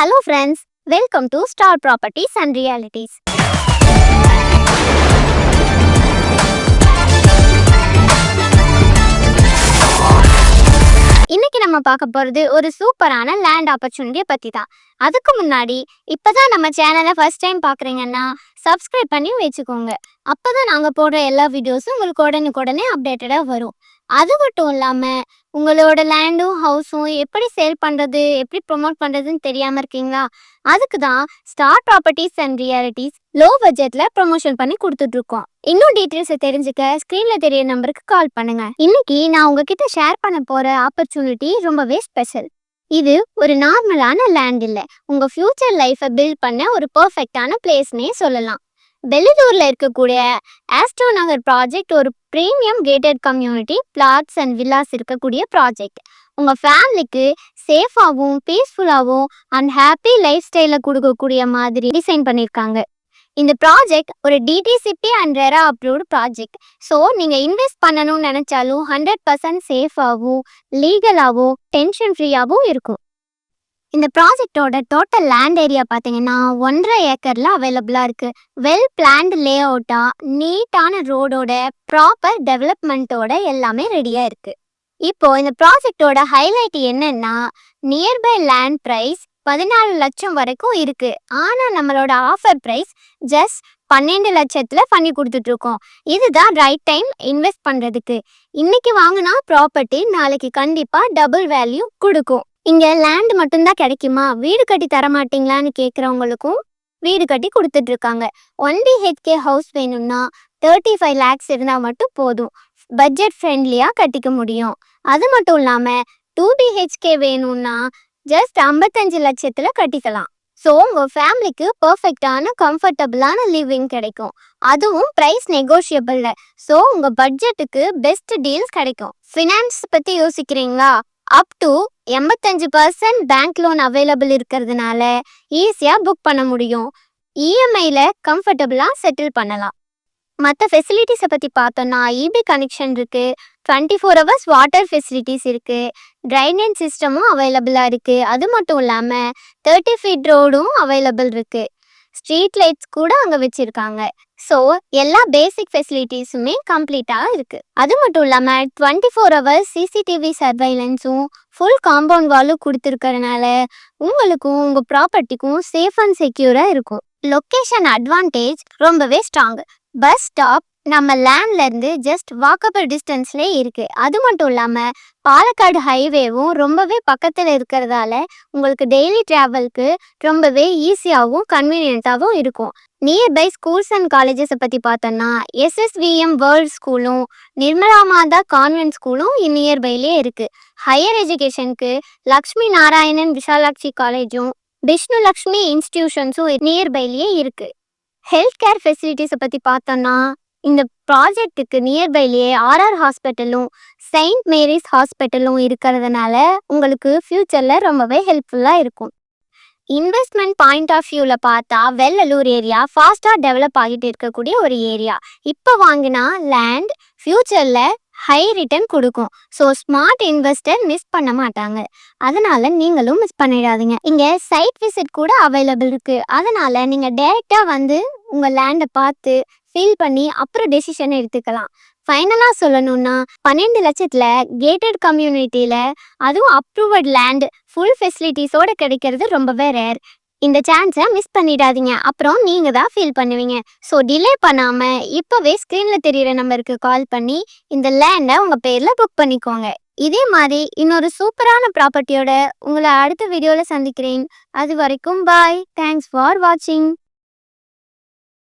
Hello friends, welcome to Star Properties and Realities. இன்னைக்கு நம்ம பார்க்க போறது ஒரு சூப்பரான லேண்ட் ஆப்பர்ச்சுனிட்டியை பத்தி தான். அதுக்கு முன்னாடி இப்பதான் நம்ம சேனலை ஃபர்ஸ்ட் டைம் பாக்குறீங்கன்னா சப்ஸ்கிரைப் பண்ணி வச்சுக்கோங்க. அப்பதான் நாங்க போடுற எல்லா வீடியோஸும் உங்களுக்கு உடனுக்குடனே அப்டேட்டடா வரும். அது மட்டும் இல்லாம உங்களோட லேண்டும் ஹவுஸும் எப்படி சேல் பண்றது, எப்படி ப்ரொமோட் பண்றதுன்னு தெரியாம இருக்கீங்களா? அதுக்கு தான் star properties and realities low பட்ஜெட்ல ப்ரொமோஷன் பண்ணி கொடுத்துட்டு இருக்கோம். இன்னும் டீட்டெயில்ஸை தெரிஞ்சுக்க ஸ்கிரீன்ல தெரிய நம்பருக்கு கால் பண்ணுங்க. இன்னைக்கு நான் உங்ககிட்ட ஷேர் பண்ண போற ஆப்பர்ச்சுனிட்டி ரொம்பவே ஸ்பெஷல். இது ஒரு நார்மலான லேண்ட் இல்லை, உங்க ஃபியூச்சர் லைஃபை பில்ட் பண்ண ஒரு பர்ஃபெக்டான பிளேஸ்னே சொல்லலாம். பெல்லூர்ல இருக்கக்கூடிய ஆஸ்ட்ரோ நகர் ப்ராஜெக்ட் ஒரு premium gated community flats and villas இருக்கக்கூடிய ப்ராஜெக்ட். உங்க ஃபேமிலிக்கு சேஃபாகவும் பீஸ்ஃபுல்லாகவும் அண்ட் ஹாப்பி லைஃப் ஸ்டைலை கொடுக்கக்கூடிய மாதிரி டிசைன் பண்ணியிருக்காங்க. இந்த ப்ராஜெக்ட் ஒரு DTCP and RERA approved project. So நீங்கள் இன்வெஸ்ட் பண்ணணும்னு நினச்சாலும் 100% சேஃபாகவும் லீகலாகவும் டென்ஷன் ஃப்ரீயாகவும் இருக்கும். இந்த ப்ராஜெக்டோட டோட்டல் லேண்ட் ஏரியா பார்த்தீங்கன்னா 1.5 ஏக்கர்ல அவைலபிளாக இருக்குது. வெல் பிளான்டு லே அவுட்டாக நீட்டான ரோடோட ப்ராப்பர் டெவலப்மெண்ட்டோட எல்லாமே ரெடியாக இருக்குது. இப்போது இந்த ப்ராஜெக்டோட ஹைலைட் என்னன்னா, நியர்பை லேண்ட் ப்ரைஸ் 14 லட்சம் வரைக்கும் இருக்குது. ஆனால் நம்மளோட ஆஃபர் ப்ரைஸ் ஜஸ்ட் 12 லட்சத்தில் பண்ணி கொடுத்துட்ருக்கோம். இதுதான் ரைட் டைம் இன்வெஸ்ட் பண்ணுறதுக்கு. இன்னைக்கு வாங்கினா ப்ராப்பர்ட்டி நாளைக்கு கண்டிப்பாக டபுள் வேல்யூ கொடுக்கும். இங்கே லேண்ட் மட்டும்தான் கிடைக்குமா, வீடு கட்டி தர மாட்டீங்களான்னு கேட்குறவங்களுக்கும் வீடு கட்டி கொடுத்துட்ருக்காங்க. 1 BHK ஹவுஸ் வேணும்னா 35 lakhs இருந்தால் மட்டும் போதும், பட்ஜெட் ஃப்ரெண்ட்லியாக கட்டிக்க முடியும். அது மட்டும் இல்லாமல் 2 BHK வேணும்னா ஜஸ்ட் 55 லட்சத்தில் கட்டிக்கலாம். ஸோ உங்கள் ஃபேமிலிக்கு பர்ஃபெக்டான கம்ஃபர்டபுளான லிவிங் கிடைக்கும். அதுவும் ப்ரைஸ் நெகோஷியபிளில். ஸோ உங்கள் பட்ஜெட்டுக்கு பெஸ்ட் டீல்ஸ் கிடைக்கும். ஃபினான்ஸ் பற்றி யோசிக்கிறீங்களா? Up to 85% bank loan available இருக்கிறதுனால ஈஸியாக புக் பண்ண முடியும். இஎம்ஐயில் கம்ஃபர்டபுளாக செட்டில் பண்ணலாம். மற்ற ஃபெசிலிட்டிஸை பற்றி பார்த்தோன்னா இபி கனெக்ஷன் இருக்குது, 24 hours வாட்டர் ஃபெசிலிட்டிஸ் இருக்குது, ட்ரைனேஜ் சிஸ்டமும் அவைலபிளாக இருக்குது. அது மட்டும் இல்லாமல் 30 feet ரோடும் அவைலபிள் இருக்குது. ஸ்ட்ரீட் லைட்ஸ் கூட அங்கே வச்சுருக்காங்க. ஸோ எல்லா பேசிக் ஃபெசிலிட்டிஸுமே கம்ப்ளீட்டாக இருக்குது. அது மட்டும் இல்லாமல் 24 hours சிசிடிவி சர்வைலன்ஸும் ஃபுல் காம்பவுண்ட் வாலும் கொடுத்துருக்கறனால உங்களுக்கும் உங்கள் ப்ராப்பர்ட்டிக்கும் சேஃப் அண்ட் செக்யூராக இருக்கும். லொக்கேஷன் அட்வான்டேஜ் ரொம்பவே ஸ்ட்ராங். பஸ் ஸ்டாப் நம்ம லேண்ட்லேருந்து ஜஸ்ட் வாக்கபிள் டிஸ்டன்ஸ்லேயே இருக்குது. அது மட்டும் இல்லாமல் பாலக்காடு ஹைவேவும் ரொம்பவே பக்கத்தில் இருக்கிறதால உங்களுக்கு டெய்லி ட்ராவலுக்கு ரொம்பவே ஈஸியாகவும் கன்வீனியண்ட்டாகவும் இருக்கும். நியர்பை ஸ்கூல்ஸ் அண்ட் காலேஜஸை பற்றி பார்த்தோன்னா SSVM வேர்ல்ட் ஸ்கூலும் நிர்மலா மாதா கான்வென்ட் ஸ்கூலும் நியர்பைலே இருக்குது. ஹையர் எஜுகேஷனுக்கு லக்ஷ்மி நாராயணன் விஷாலாட்சி காலேஜும் விஷ்ணு லக்ஷ்மி இன்ஸ்டிடியூஷன்ஸும் நியர்பைலேயே இருக்குது. ஹெல்த் கேர் ஃபெசிலிட்டிஸை பற்றி பார்த்தோன்னா இந்த ப்ராஜெக்ட்டுக்கு நியர்பைலேயே RR ஹாஸ்பிட்டலும் செயின்ட் மேரிஸ் ஹாஸ்பிட்டலும் இருக்கிறதுனால உங்களுக்கு ஃப்யூச்சரில் ரொம்பவே ஹெல்ப்ஃபுல்லாக இருக்கும். இன்வெஸ்ட்மெண்ட் பாயிண்ட் ஆஃப் வியூவில் பார்த்தா வெள்ளலூர் ஏரியா ஃபாஸ்ட்டாக டெவலப் ஆகிட்டு இருக்கக்கூடிய ஒரு ஏரியா. இப்போ வாங்கினா லேண்ட் ஃப்யூச்சரில் ஹை ரிட்டர்ன் கொடுக்கும். ஸோ ஸ்மார்ட் இன்வெஸ்டர் மிஸ் பண்ண மாட்டாங்க. அதனால நீங்களும் மிஸ் பண்ணிடாதீங்க. இங்கே சைட் விசிட் கூட அவைலபிள் இருக்குது. அதனால நீங்கள் டைரெக்டாக வந்து உங்கள் லேண்டை பார்த்து ஃபீல் பண்ணி அப்புறம் டெசிஷன் எடுத்துக்கலாம். ஃபைனலாக சொல்லணும்னா 12 லட்சத்தில் கேட்டட் கம்யூனிட்டியில் அதுவும் அப்ரூவட் லேண்ட் ஃபுல் ஃபெசிலிட்டிஸோடு கிடைக்கிறது ரொம்பவே ரேர். இந்த சான்ஸை மிஸ் பண்ணிடாதீங்க, அப்புறம் நீங்கள் தான் ஃபீல் பண்ணுவீங்க. ஸோ டிலே பண்ணாமல் இப்போவே ஸ்க்ரீனில் தெரிகிற நம்பருக்கு கால் பண்ணி இந்த லேண்டை உங்கள் பேரில் புக் பண்ணிக்கோங்க. இதே மாதிரி இன்னொரு சூப்பரான ப்ராப்பர்ட்டியோட உங்களை அடுத்த வீடியோவில் சந்திக்கிறேன். அது வரைக்கும் பாய். தேங்க்ஸ் ஃபார் வாட்சிங்.